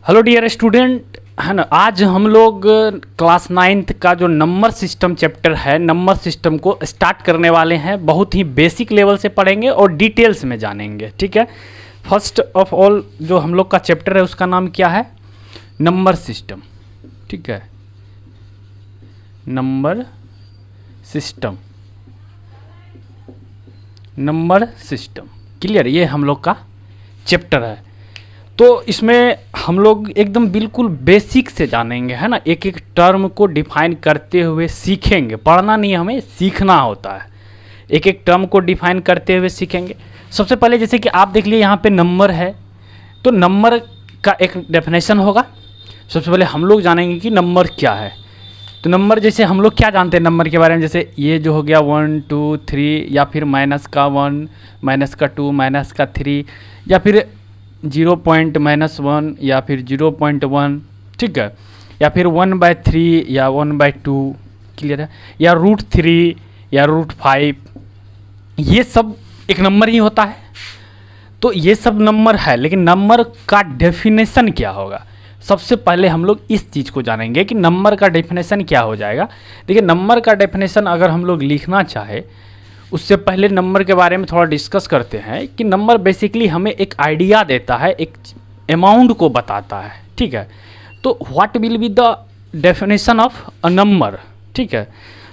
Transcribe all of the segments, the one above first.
Hello dear student, है ना। आज हम लोग क्लास 9th का जो नंबर सिस्टम चैप्टर है, नंबर सिस्टम को स्टार्ट करने वाले हैं। बहुत ही बेसिक लेवल से पढ़ेंगे और डिटेल्स में जानेंगे, ठीक है। फर्स्ट ऑफ ऑल जो हम लोग का चैप्टर है उसका नाम क्या है? नंबर सिस्टम, ठीक है। Number system, number system, clear. ये हम लोग का चैप्टर है। तो इसमें हम लोग एकदम बिल्कुल बेसिक से जानेंगे, है ना। एक एक टर्म को डिफाइन करते हुए सीखेंगे। पढ़ना नहीं, हमें सीखना होता है। एक एक टर्म को डिफाइन करते हुए सीखेंगे। सबसे पहले जैसे कि आप देख लिए यहाँ पे नंबर है, तो नंबर का एक डेफिनेशन होगा। सबसे पहले हम लोग जानेंगे कि नंबर क्या है। तो नंबर जैसे हम लोग क्या जानते हैं नंबर के बारे में, जैसे ये जो हो गया 1 2 3, या फिर -1 -2 -3, या फिर 0.-1 या फिर 0.1, ठीक है। या फिर 1/3 या 1/2, क्लियर है। या √3 या √5, ये सब एक नंबर ही होता है। तो ये सब नंबर है, लेकिन नंबर का डेफिनेशन क्या होगा? सबसे पहले हम लोग इस चीज़ को जानेंगे कि नंबर का डेफिनेशन क्या हो जाएगा। देखिए, नंबर का डेफिनेशन अगर हम लोग लिखना चाहे, उससे पहले नंबर के बारे में थोड़ा डिस्कस करते हैं कि नंबर बेसिकली हमें एक आइडिया देता है, एक अमाउंट को बताता है, ठीक है। तो what will be the definition of a number, ठीक है।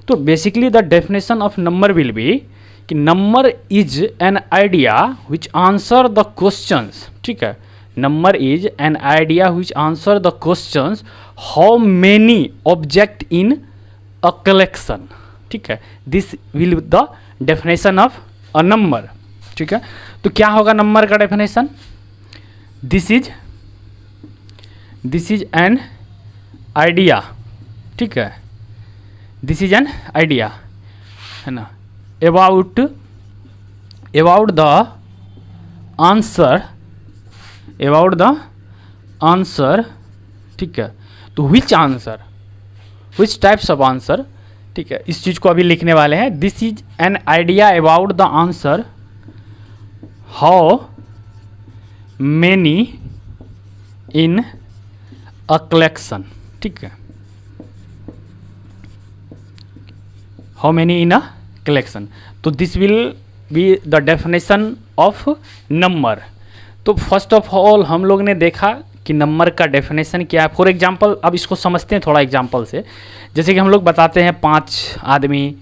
तो basically the definition of number will be कि number is an idea which answer the questions, ठीक है। Number is an idea which answer the questions how many object in a collection, ठीक है। This will the definition of a number, ठीक है। तो क्या होगा नंबर का definition? This is an idea, ठीक है। दिस इज एन आइडिया, है ना, अबाउट द आंसर, ठीक है। तो विच टाइप्स ऑफ आंसर, ठीक है। इस चीज़ को अभी लिखने वाले हैं। This is an idea about the answer how many in a collection, ठीक है। How many in a collection. तो this will be the definition of number. तो फर्स्ट ऑफ ऑल हम लोग ने देखा कि नंबर का डेफिनेशन क्या है। फॉर एग्जांपल, अब इसको समझते हैं थोड़ा एग्जांपल से। जैसे कि हम लोग बताते हैं 5 आदमी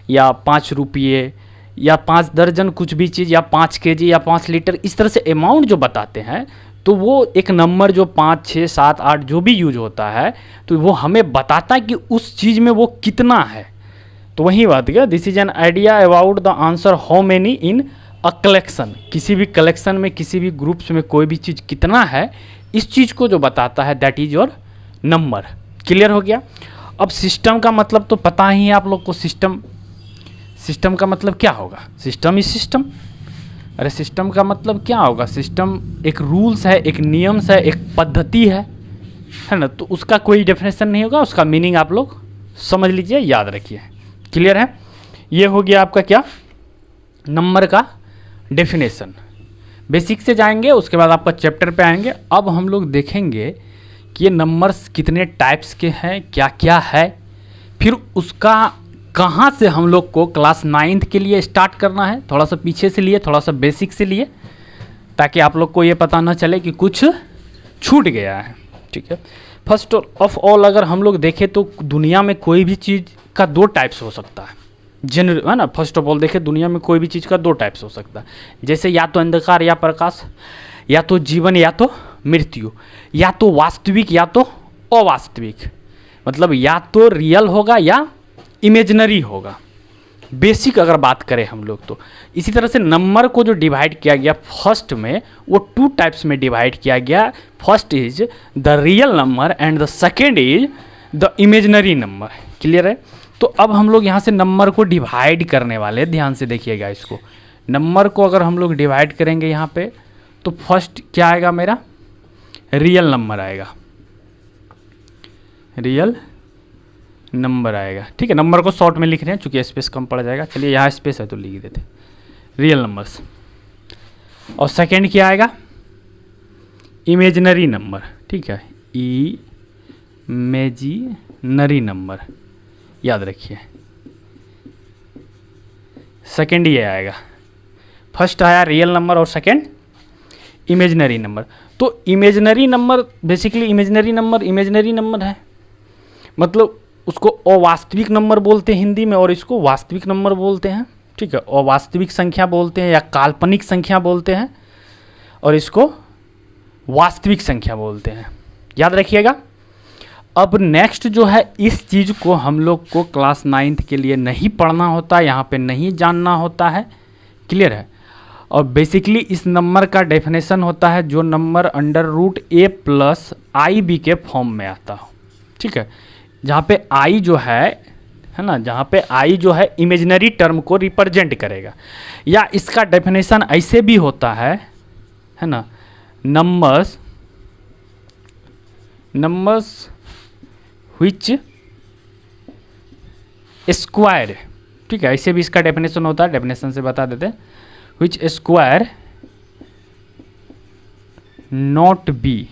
या 5 रुपये या 5 दर्जन कुछ भी चीज़, या 5 केजी या 5 लीटर, इस तरह से अमाउंट जो बताते हैं, तो वो एक नंबर जो 5 6 7 8 जो भी यूज होता है, तो वो हमें बताता है कि उस चीज़ में वो कितना है। तो वही बात है, this is an idea about the answer how many in a collection. किसी भी कलेक्शन में, किसी भी ग्रुप्स में कोई भी चीज़ कितना है, इस चीज़ को जो बताता है that is your number. Clear हो गया। अब सिस्टम का मतलब तो पता ही है आप लोग को। सिस्टम का मतलब क्या होगा? System is system. अरे सिस्टम का मतलब क्या होगा? सिस्टम एक रूल्स है, एक नियम्स है, एक पद्धति है ना। तो उसका कोई डेफिनेशन नहीं होगा, उसका मीनिंग आप लोग समझ लीजिए, याद रखिए। क्लियर है। ये हो गया आपका क्या? नंबर का डेफिनेशन। बेसिक से जाएंगे, उसके बाद आपका चैप्टर पे आएंगे। अब हम लोग देखेंगे कि ये नंबर्स कितने टाइप्स के हैं, क्या क्या है, फिर उसका कहाँ से हम लोग को क्लास 9th के लिए स्टार्ट करना है। थोड़ा सा पीछे से लिए, थोड़ा सा बेसिक से लिए, ताकि आप लोग को ये पता ना चले कि कुछ छूट गया है, ठीक है। फर्स्ट ऑफ ऑल अगर हम लोग देखें तो दुनिया में कोई भी चीज़ का 2 टाइप्स हो सकता है, जनरल, है ना। फर्स्ट ऑफ ऑल देखें, दुनिया में कोई भी चीज़ का 2 टाइप्स हो सकता है। जैसे या तो अंधकार या प्रकाश, या तो जीवन या तो मृत्यु, या तो वास्तविक या तो अवास्तविक। मतलब या तो रियल होगा या इमेजिनरी होगा। बेसिक अगर बात करें हम लोग तो इसी तरह से नंबर को जो डिवाइड किया गया फर्स्ट में, वो 2 टाइप्स में डिवाइड किया गया। First is the real number and the second is the imaginary number. Clear है। तो अब हम लोग यहाँ से नंबर को डिवाइड करने वाले हैं। ध्यान से देखिएगा इसको। नंबर को अगर हम लोग डिवाइड करेंगे यहाँ पे, तो फर्स्ट क्या आएगा मेरा? रियल नंबर आएगा, रियल नंबर आएगा, ठीक है। नंबर को शॉर्ट में लिख रहे हैं चूँकि स्पेस कम पड़ जाएगा। चलिए यहाँ स्पेस है तो लिख देते रियल नंबर्स। और सेकेंड क्या आएगा? इमेजिनरी नंबर, ठीक है, इमेजिनरी नंबर, याद रखिए। सेकेंड ये आएगा, फर्स्ट आया रियल नंबर और सेकेंड इमेजिनरी नंबर। तो imaginary number basically imaginary number है, मतलब उसको अवास्तविक नंबर बोलते हैं हिंदी में, और इसको वास्तविक नंबर बोलते हैं। ठीक है, अवास्तविक संख्या बोलते हैं या काल्पनिक संख्या बोलते हैं, और इसको वास्तविक संख्या बोलते हैं, याद रखिएगा। अब नेक्स्ट जो है, इस चीज़ को हम लोग को क्लास 9th के लिए नहीं पढ़ना होता, यहाँ पे नहीं जानना होता है, क्लियर है। और बेसिकली इस नंबर का डेफिनेशन होता है जो नंबर अंडर रूट ए प्लस आई बी के फॉर्म में आता हो। ठीक है, जहाँ पे आई जो है ना, जहाँ पे आई जो है इमेजिनरी टर्म को रिप्रेजेंट करेगा, या इसका डेफिनेशन ऐसे भी होता है ना, नंबर्स व्हिच स्क्वायर, ठीक है, ऐसे भी इसका डेफिनेशन होता है, डेफिनेशन से बता देते हैं, व्हिच स्क्वायर नॉट बी,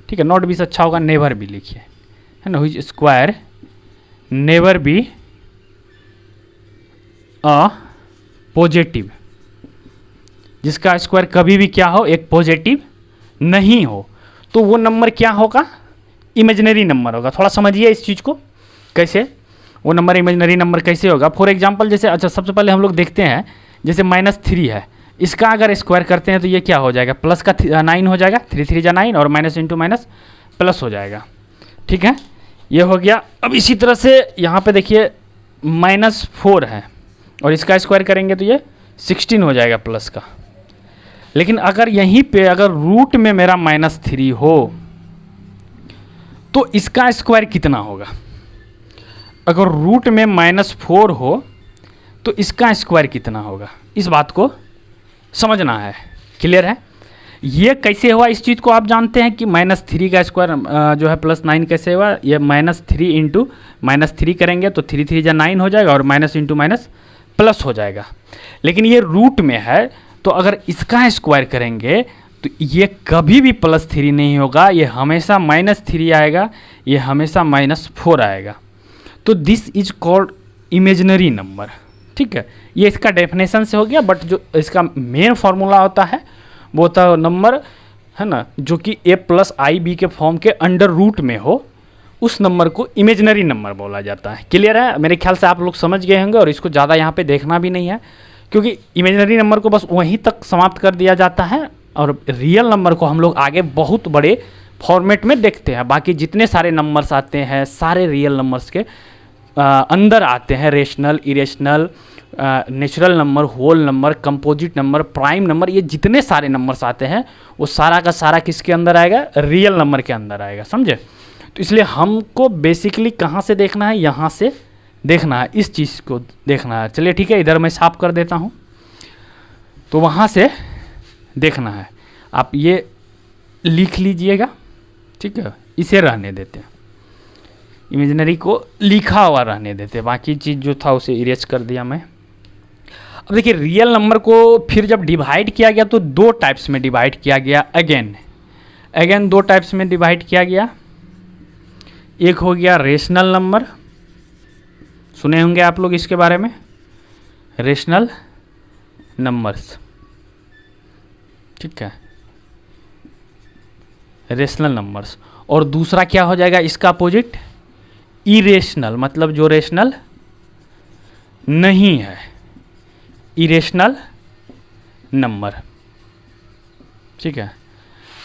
ठीक है, नॉट बी से अच्छा होगा नेवर बी लिखिए, है ना, which square never be a positive, जिसका स्क्वायर कभी भी क्या हो, एक पॉजिटिव नहीं हो, तो वो नंबर क्या होगा, इमेजिनरी नंबर होगा। थोड़ा समझिए इस चीज़ को, कैसे वो नंबर इमेजिनरी नंबर कैसे होगा। फॉर एग्जांपल जैसे, अच्छा सबसे पहले हम लोग देखते हैं, जैसे -3 है, इसका अगर स्क्वायर करते हैं तो ये क्या हो जाएगा, प्लस का 9 हो जाएगा, 3 3 जा 9, और माइनस इंटू माइनस प्लस हो जाएगा। ठीक है, ये हो गया। अब इसी तरह से यहाँ पे देखिए -4 है, और इसका स्क्वायर करेंगे तो ये 16 हो जाएगा प्लस का। लेकिन अगर यहीं पे अगर रूट में मेरा -3 हो तो इसका स्क्वायर कितना होगा, अगर रूट में -4 हो तो इसका स्क्वायर कितना होगा, इस बात को समझना है, क्लियर है। ये कैसे हुआ, इस चीज़ को आप जानते हैं कि -3 का स्क्वायर जो है +9 कैसे हुआ, ये -3 इंटू -3 करेंगे तो 3 3 जा 9 हो जाएगा, और माइनस इंटू माइनस प्लस हो जाएगा। लेकिन ये रूट में है, तो अगर इसका स्क्वायर करेंगे तो ये कभी भी +3 नहीं होगा, ये हमेशा -3 आएगा, ये हमेशा -4 आएगा। तो this is called imaginary number. ठीक है, ये इसका डेफिनेशन से हो गया, बट जो इसका मेन फार्मूला होता है वो होता है नंबर, है ना, जो कि a + IB के फॉर्म के अंडर रूट में हो, उस नंबर को इमेजिनरी नंबर बोला जाता है। क्लियर है, मेरे ख्याल से आप लोग समझ गए होंगे, और इसको ज़्यादा यहाँ पे देखना भी नहीं है, क्योंकि इमेजिनरी नंबर को बस वहीं तक समाप्त कर दिया जाता है, और रियल नंबर को हम लोग आगे बहुत बड़े फॉर्मेट में देखते हैं। बाकी जितने सारे नंबर्स आते हैं सारे रियल नंबर्स के अंदर आते हैं, rational, irrational, natural number, whole number, composite number, prime number, ये जितने सारे नंबर्स आते हैं वो सारा का सारा किसके अंदर आएगा, रियल नंबर के अंदर आएगा, समझे। तो इसलिए हमको बेसिकली कहाँ से देखना है, यहाँ से देखना है, इस चीज़ को देखना है। चलिए ठीक है, इधर मैं साफ कर देता हूँ, तो वहाँ से देखना है। आप ये लिख लीजिएगा, ठीक है, इसे रहने देते हैं, इमेजिनरी को लिखा हुआ रहने देते हैं, बाकी चीज़ जो था उसे इरेज कर दिया मैं। अब देखिए, रियल नंबर को फिर जब डिवाइड किया गया तो 2 टाइप्स में डिवाइड किया गया, अगेन 2 टाइप्स में डिवाइड किया गया। एक हो गया रेशनल नंबर, सुने होंगे आप लोग इसके बारे में, रेशनल नंबर्स, ठीक है, रेशनल नंबर्स। और दूसरा क्या हो जाएगा इसका अपोजिट, इरेशनल, मतलब जो रेशनल नहीं है, इरेशनल नंबर। ठीक है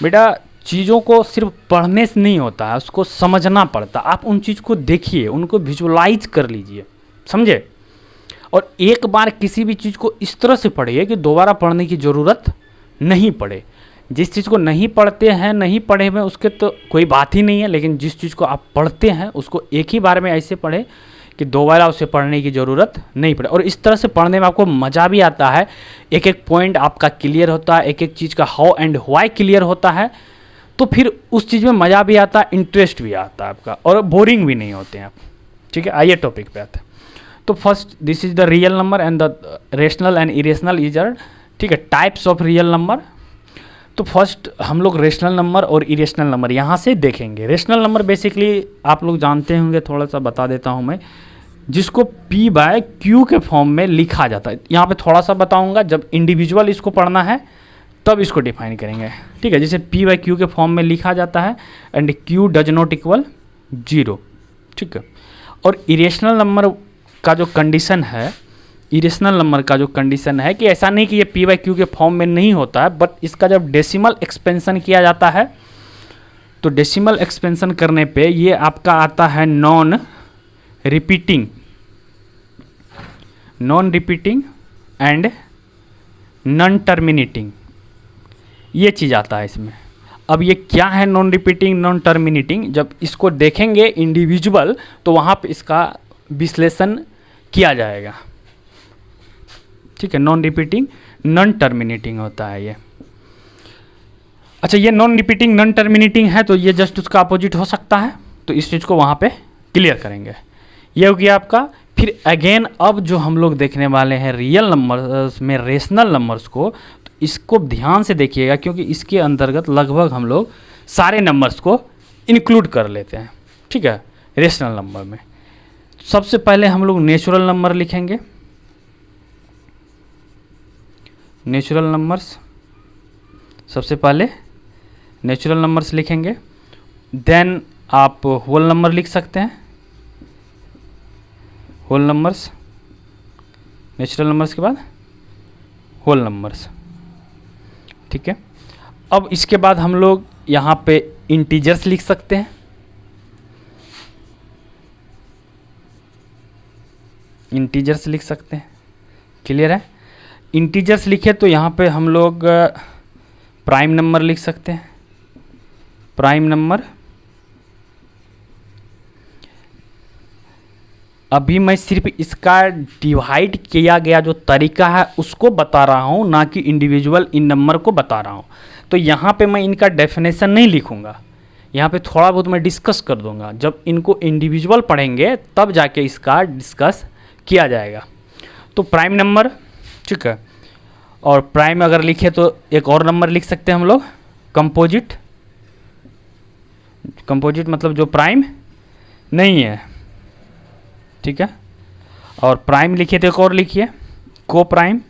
बेटा, चीज़ों को सिर्फ पढ़ने से नहीं होता है, उसको समझना पड़ता। आप उन चीज़ को देखिए, उनको विजुअलाइज कर लीजिए, समझे। और एक बार किसी भी चीज़ को इस तरह से पढ़िए कि दोबारा पढ़ने की ज़रूरत नहीं पड़े। जिस चीज़ को नहीं पढ़ते हैं, नहीं पढ़े हुए, उसके तो कोई बात ही नहीं है, लेकिन जिस चीज़ को आप पढ़ते हैं उसको एक ही बार में ऐसे पढ़े कि दोबारा उसे पढ़ने की ज़रूरत नहीं पड़े। और इस तरह से पढ़ने में आपको मज़ा भी आता है, एक एक पॉइंट आपका क्लियर होता है, एक एक चीज़ का हाउ एंड व्हाई क्लियर होता है, तो फिर उस चीज़ में मज़ा भी आता है, इंटरेस्ट भी आता है आपका, और बोरिंग भी नहीं होते हैं आप। ठीक है, आइए टॉपिक पे आते हैं। तो first, this is the real number and the rational and irrational is are, ठीक है, टाइप्स ऑफ रियल नंबर। तो फर्स्ट हम लोग रेशनल नंबर और इरेशनल नंबर यहाँ से देखेंगे। रेशनल नंबर बेसिकली आप लोग जानते होंगे, थोड़ा सा बता देता हूँ मैं, जिसको P बाय Q के फॉर्म में लिखा जाता है। यहाँ पे थोड़ा सा बताऊँगा, जब इंडिविजुअल इसको पढ़ना है तब इसको डिफाइन करेंगे, ठीक है। जैसे P बाय Q के फॉर्म में लिखा जाता है and Q does not equal 0, ठीक है। और इरेशनल नंबर का जो कंडीशन है, इरेशनल नंबर का जो कंडीशन है कि ऐसा नहीं कि ये P बाई Q के फॉर्म में नहीं होता है, बट इसका जब डेसिमल एक्सपेंशन किया जाता है तो डेसिमल एक्सपेंशन करने पे ये आपका आता है non repeating and non terminating, ये चीज़ आता है इसमें। अब ये क्या है नॉन रिपीटिंग नॉन टर्मिनेटिंग, जब इसको देखेंगे इंडिविजुअल तो वहाँ पे इसका विश्लेषण किया जाएगा, ठीक है। नॉन रिपीटिंग नॉन टर्मिनेटिंग होता है ये। अच्छा, ये नॉन रिपीटिंग नॉन टर्मिनेटिंग है तो ये जस्ट उसका अपोजिट हो सकता है, तो इस चीज़ को वहाँ पे क्लियर करेंगे। ये हो गया आपका। फिर अगेन अब जो हम लोग देखने वाले हैं रियल नंबर्स में रेशनल नंबर्स को, तो इसको ध्यान से देखिएगा क्योंकि इसके अंतर्गत लगभग हम लोग सारे नंबर्स को इंक्लूड कर लेते हैं, ठीक है, रेशनल नंबर में। सबसे पहले हम लोग नेचुरल नंबर लिखेंगे, नेचुरल नंबर्स, सबसे पहले नेचुरल नंबर्स लिखेंगे। देन आप होल नंबर लिख सकते हैं, होल नंबर्स, नेचुरल नंबर्स के बाद होल नंबर्स, ठीक है। अब इसके बाद हम लोग यहाँ पे इंटीजर्स लिख सकते हैं, इंटीजर्स लिख सकते हैं, क्लियर है। इंटीजर्स लिखे तो यहाँ पे हम लोग प्राइम नंबर लिख सकते हैं, प्राइम नंबर। अभी मैं सिर्फ इसका डिवाइड किया गया जो तरीका है उसको बता रहा हूँ, ना कि इंडिविजुअल इन नंबर को बता रहा हूँ। तो यहाँ पे मैं इनका डेफिनेशन नहीं लिखूँगा, यहाँ पे थोड़ा बहुत मैं डिस्कस कर दूँगा। जब इनको इंडिविजुअल पढ़ेंगे तब जाके इसका डिस्कस किया जाएगा। तो प्राइम नंबर, ठीक है। और प्राइम अगर लिखे तो एक और नंबर लिख सकते हैं हम लोग, कंपोजिट। कंपोजिट मतलब जो प्राइम नहीं है, ठीक है। और प्राइम लिखे तो एक और लिखिए को प्राइम,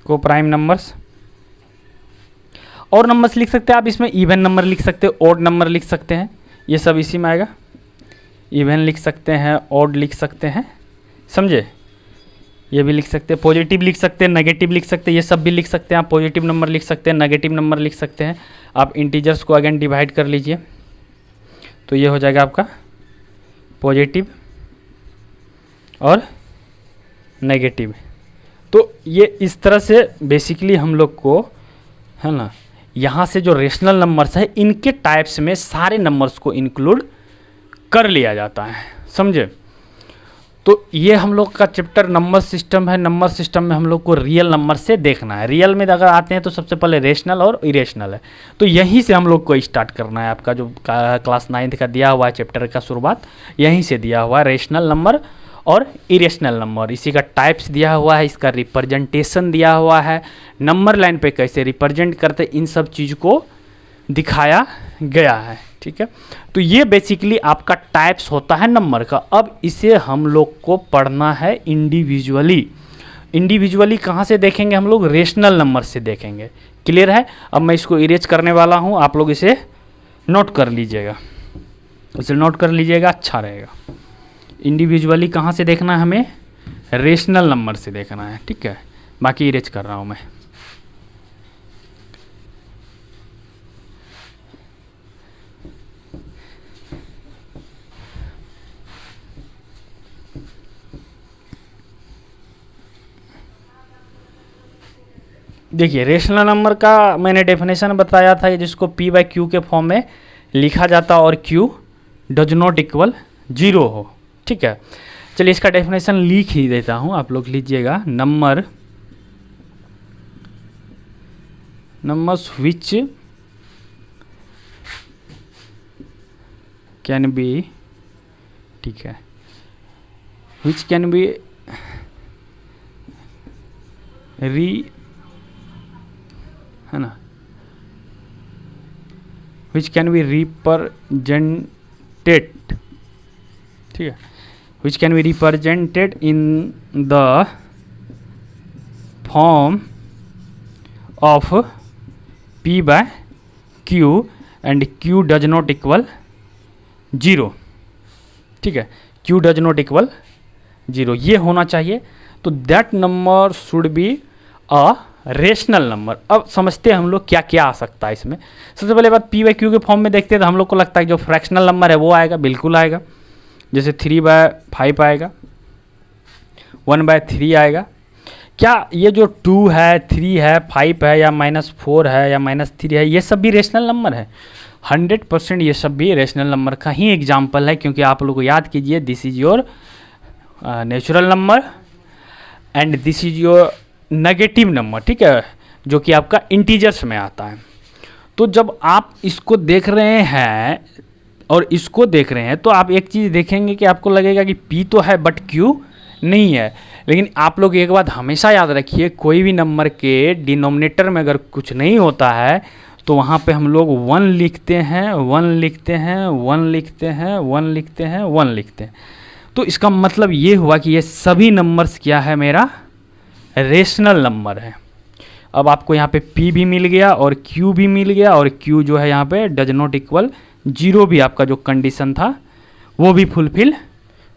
को प्राइम नंबर्स। और नंबर्स लिख सकते हैं आप इसमें, इवन नंबर लिख सकते हैं, ओड नंबर लिख सकते हैं, ये सब इसी में आएगा। इवन लिख सकते हैं, ओड लिख सकते हैं, समझे, ये भी लिख सकते हैं। पॉजिटिव लिख सकते हैं, नेगेटिव लिख सकते हैं, ये सब भी लिख सकते हैं आप। पॉजिटिव नंबर लिख सकते हैं, नेगेटिव नंबर लिख सकते हैं आप। इंटीजर्स को अगेन डिवाइड कर लीजिए तो ये हो जाएगा आपका पॉजिटिव और नेगेटिव। तो ये इस तरह से बेसिकली हम लोग को, है ना, यहाँ से जो रेशनल नंबर्स है इनके टाइप्स में सारे नंबर्स को इंक्लूड कर लिया जाता है, समझे। तो ये हम लोग का चैप्टर नंबर सिस्टम है। नंबर सिस्टम में हम लोग को रियल नंबर से देखना है। रियल में अगर आते हैं तो सबसे पहले रेशनल और इरेशनल है, तो यहीं से हम लोग को स्टार्ट करना है। आपका जो क्लास 9th का दिया हुआ है चैप्टर का शुरुआत यहीं से दिया हुआ है, रेशनल नंबर और इरेशनल नंबर। इसी का टाइप्स दिया हुआ है, इसका रिप्रेजेंटेशन दिया हुआ है, नंबर लाइन पे कैसे रिप्रेजेंट करते, इन सब चीज़ को दिखाया गया है, ठीक है। तो ये बेसिकली आपका टाइप्स होता है नंबर का। अब इसे हम लोग को पढ़ना है इंडिविजुअली। इंडिविजुअली कहाँ से देखेंगे हम लोग, रेशनल नंबर से देखेंगे, क्लियर है। अब मैं इसको इरेज करने वाला हूँ, आप लोग इसे नोट कर लीजिएगा, इसे नोट कर लीजिएगा, अच्छा रहेगा। इंडिविजुअली कहाँ से देखना है हमें, रेशनल नंबर से देखना है, ठीक है। बाकी इरेज कर रहा हूँ मैं। देखिए, रेशनल नंबर का मैंने डेफिनेशन बताया था, जिसको P बाई Q के फॉर्म में लिखा जाता और Q डज नॉट इक्वल 0 हो, ठीक है। चलिए इसका डेफिनेशन लिख ही देता हूँ, आप लोग लीजिएगा। नंबर्स विच कैन बी, ठीक है, विच कैन बी है ना, विच कैन बी रिप्रेजेंटेड, ठीक है, which can be represented in the form of P by Q and Q does not equal 0, ठीक है, Q डज नॉट इक्वल 0 ये होना चाहिए। तो that number should be a rational number. अब समझते हैं हम लोग क्या क्या आ सकता है इसमें। सबसे पहले बात P by Q के फॉर्म में देखते हैं तो हम लोग को लगता है जो फ्रैक्शनल नंबर है वो आएगा, बिल्कुल आएगा, जैसे 3/5 आएगा, 1/3 आएगा। क्या ये जो 2 है, 3 है, 5 है, या -4 है, या -3 है, ये सब भी रेशनल नंबर है? 100% ये सब भी रेशनल नंबर का ही एग्जाम्पल है, क्योंकि आप लोग को याद कीजिए this is your natural number and this is your negative number, ठीक है, जो कि आपका इंटीजर्स में आता है। तो जब आप इसको देख रहे हैं और इसको देख रहे हैं तो आप एक चीज़ देखेंगे कि आपको लगेगा कि P तो है बट Q नहीं है। लेकिन आप लोग एक बात हमेशा याद रखिए, कोई भी नंबर के डिनोमिनेटर में अगर कुछ नहीं होता है तो वहाँ पे हम लोग 1 लिखते हैं, 1 लिखते हैं, 1 लिखते हैं, 1 लिखते हैं, 1 लिखते हैं। तो इसका मतलब ये हुआ कि ये सभी नंबर्स क्या है, मेरा रेशनल नंबर है। अब आपको यहाँ पे P भी मिल गया और Q भी मिल गया, और Q जो है यहाँ पे डज नॉट इक्वल 0 भी आपका जो कंडीशन था वो भी फुलफिल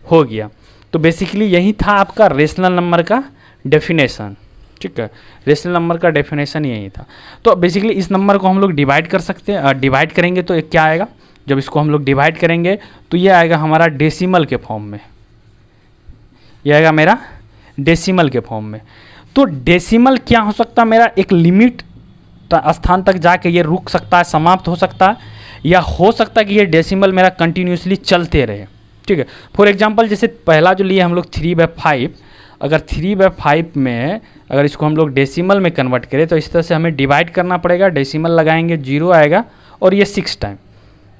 हो गया। तो बेसिकली यही था आपका रेशनल नंबर का डेफिनेशन, ठीक है, रेशनल नंबर का डेफिनेशन यही था। तो बेसिकली इस नंबर को हम लोग डिवाइड कर सकते हैं, डिवाइड करेंगे तो क्या आएगा, जब इसको हम लोग डिवाइड करेंगे तो ये आएगा हमारा डेसिमल के फॉर्म में, ये आएगा मेरा डेसिमल के फॉर्म में। तो डेसिमल क्या हो सकता है, मेरा एक लिमिट स्थान तक जाके ये रुक सकता है, समाप्त हो सकता है, या हो सकता है कि ये डेसिमल मेरा कंटिन्यूसली चलते रहे, ठीक है। फॉर एग्जांपल जैसे पहला जो लिए हम लोग 3/5, अगर 3/5 में अगर इसको हम लोग डेसिमल में कन्वर्ट करें तो इस तरह से हमें डिवाइड करना पड़ेगा, डेसिमल लगाएंगे 0 आएगा और ये 6 टाइम,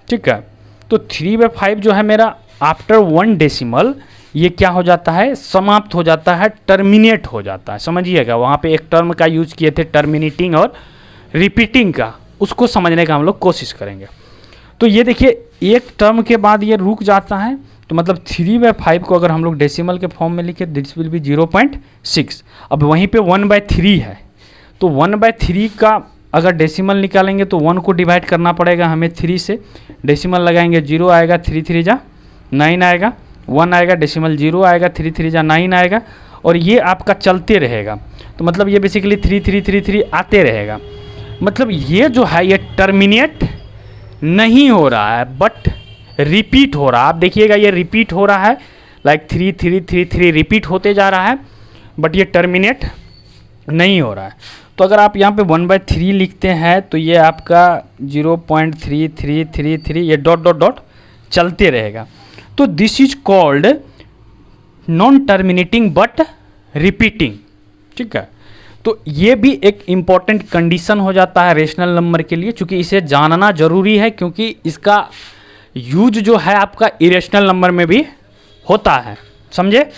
ठीक है। तो 3/5 जो है मेरा आफ्टर 1 डेसिमल ये क्या हो जाता है, समाप्त हो जाता है, टर्मिनेट हो जाता है। समझिएगा, वहाँ पे एक टर्म का यूज किए थे टर्मिनेटिंग और रिपीटिंग का, उसको समझने का हम लोग कोशिश करेंगे। तो ये देखिए एक टर्म के बाद ये रुक जाता है, तो मतलब 3/5 को अगर हम लोग डेसिमल के फॉर्म में लिखे दिस विल बी 0.6। अब वहीं पे 1/3 है, तो 1/3 का अगर डेसिमल निकालेंगे तो 1 को डिवाइड करना पड़ेगा हमें 3 से, डेसिमल लगाएंगे 0 आएगा, 3 3 जा 9 आएगा, 1 आएगा, डेसिमल 0 आएगा, 3 3 जा 9 आएगा, और ये आपका चलते रहेगा। तो मतलब ये बेसिकली 3 3 3 3 आते रहेगा। मतलब ये जो है ये टर्मिनेट नहीं हो रहा है बट रिपीट हो रहा है। आप देखिएगा ये रिपीट हो रहा है, लाइक 3 3 3 3 रिपीट होते जा रहा है, बट ये टर्मिनेट नहीं हो रहा है। तो अगर आप यहाँ पे 1/3 लिखते हैं तो ये आपका 0.3333 ये डॉट डॉट डॉट चलते रहेगा। तो this is called non terminating but repeating, ठीक है। तो ये भी एक इम्पॉर्टेंट कंडीशन हो जाता है रेशनल नंबर के लिए, क्योंकि इसे जानना जरूरी है, क्योंकि इसका यूज जो है आपका इरेशनल नंबर में भी होता है, समझे।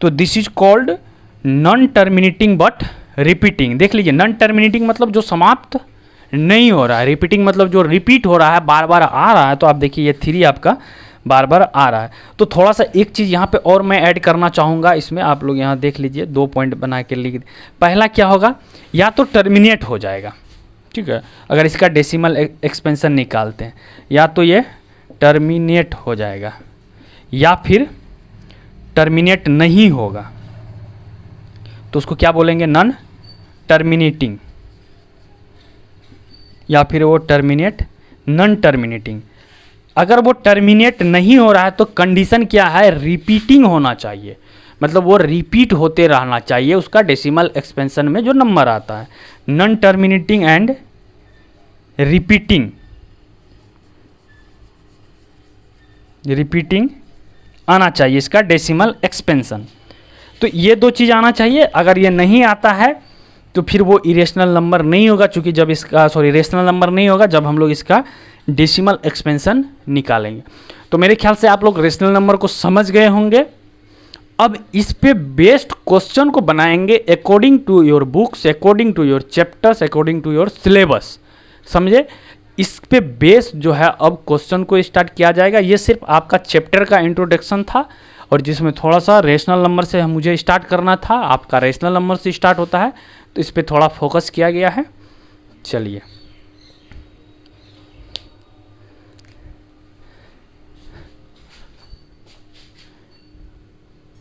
तो this is called non terminating but repeating. देख लीजिए, नॉन टर्मिनेटिंग मतलब जो समाप्त नहीं हो रहा है, रिपीटिंग मतलब जो रिपीट हो रहा है, बार बार आ रहा है। तो आप देखिए ये 3 आपका बार बार आ रहा है। तो थोड़ा सा एक चीज़ यहाँ पे और मैं ऐड करना चाहूँगा इसमें, आप लोग यहाँ देख लीजिए, 2 पॉइंट बना के लिख। पहला क्या होगा, या तो टर्मिनेट हो जाएगा, ठीक है, अगर इसका डेसिमल एक्सपेंशन निकालते हैं, या तो ये टर्मिनेट हो जाएगा या फिर टर्मिनेट नहीं होगा, तो उसको क्या बोलेंगे, नॉन टर्मिनेटिंग, या फिर वो टर्मिनेट नॉन टर्मिनेटिंग। अगर वो टर्मिनेट नहीं हो रहा है तो कंडीशन क्या है, रिपीटिंग होना चाहिए, मतलब वो रिपीट होते रहना चाहिए उसका डेसिमल एक्सपेंशन में जो नंबर आता है। Non terminating and repeating, repeating आना चाहिए इसका डेसिमल एक्सपेंशन। तो ये 2 चीज़ आना चाहिए। अगर ये नहीं आता है तो फिर वो इरेशनल नंबर नहीं होगा, चूँकि जब इसका रेशनल नंबर नहीं होगा जब हम लोग इसका डेसिमल एक्सपेंशन निकालेंगे। तो मेरे ख्याल से आप लोग रेशनल नंबर को समझ गए होंगे। अब इस पे बेस्ड क्वेश्चन को बनाएंगे according to your books, according to your chapters, according to your syllabus. समझे? इस पे बेस जो है अब क्वेश्चन को स्टार्ट किया जाएगा। ये सिर्फ आपका चैप्टर का इंट्रोडक्शन था और जिसमें थोड़ा सा रेशनल नंबर से मुझे स्टार्ट करना था, आपका रेशनल नंबर से स्टार्ट होता है, तो इस पे थोड़ा फोकस किया गया है। चलिए।